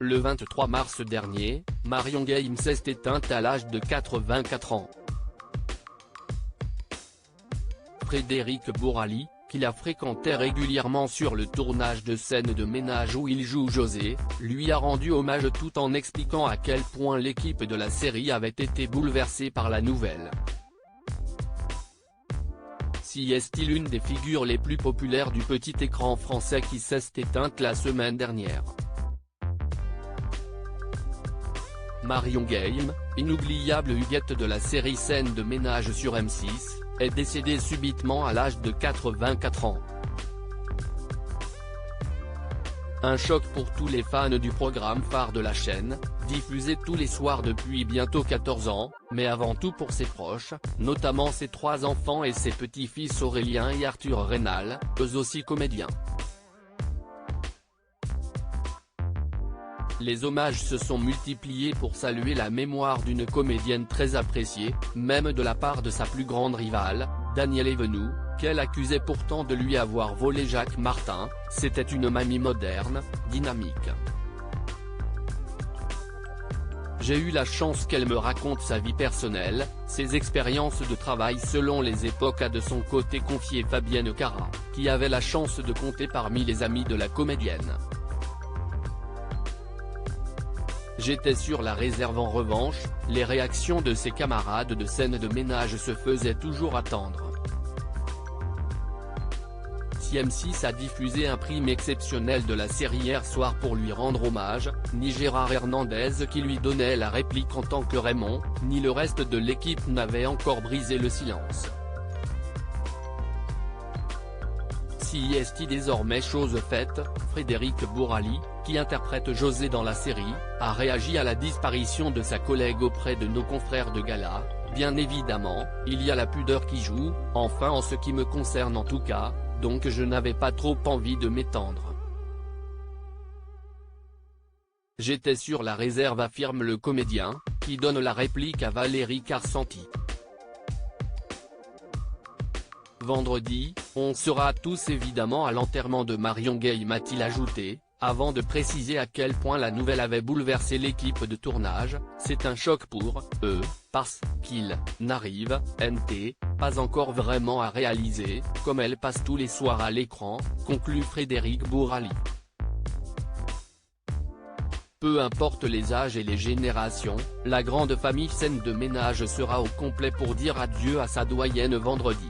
Le 23 mars dernier, Marion Games s'est éteinte à l'âge de 84 ans. Frédéric Bourali, qui la fréquentait régulièrement sur le tournage de scènes de ménage où il joue José, lui a rendu hommage tout en expliquant à quel point l'équipe de la série avait été bouleversée par la nouvelle. Si est-il une des figures les plus populaires du petit écran français qui s'est éteinte la semaine dernière. Marion Games, inoubliable Huguette de la série Scènes de ménage sur M6, est décédée subitement à l'âge de 84 ans. Un choc pour tous les fans du programme phare de la chaîne, diffusé tous les soirs depuis bientôt 14 ans, mais avant tout pour ses proches, notamment ses 3 enfants et ses petits-fils Aurélien et Arthur Rénal, eux aussi comédiens. Les hommages se sont multipliés pour saluer la mémoire d'une comédienne très appréciée, même de la part de sa plus grande rivale, Danielle Evenou, qu'elle accusait pourtant de lui avoir volé Jacques Martin. C'était une mamie moderne, dynamique. J'ai eu la chance qu'elle me raconte sa vie personnelle, ses expériences de travail selon les époques, a de son côté confié Fabienne Cara, qui avait la chance de compter parmi les amis de la comédienne. J'étais sur la réserve. En revanche, les réactions de ses camarades de scène de ménage se faisaient toujours attendre. Si M6 a diffusé un prime exceptionnel de la série hier soir pour lui rendre hommage, ni Gérard Hernandez qui lui donnait la réplique en tant que Raymond, ni le reste de l'équipe n'avait encore brisé le silence. Si est désormais chose faite, Frédéric Bourali, qui interprète José dans la série, a réagi à la disparition de sa collègue auprès de nos confrères de gala. Bien évidemment, il y a la pudeur qui joue, enfin en ce qui me concerne en tout cas, donc je n'avais pas trop envie de m'étendre. J'étais sur la réserve, affirme le comédien, qui donne la réplique à Valérie Carcenti. Vendredi, on sera tous évidemment à l'enterrement de Marion Games, a-t-il ajouté, avant de préciser à quel point la nouvelle avait bouleversé l'équipe de tournage. C'est un choc pour eux, parce qu'ils n'arrivent pas encore vraiment à réaliser, comme elle passe tous les soirs à l'écran, conclut Frédéric Bourali. Peu importe les âges et les générations, la grande famille Scènes de ménage sera au complet pour dire adieu à sa doyenne vendredi.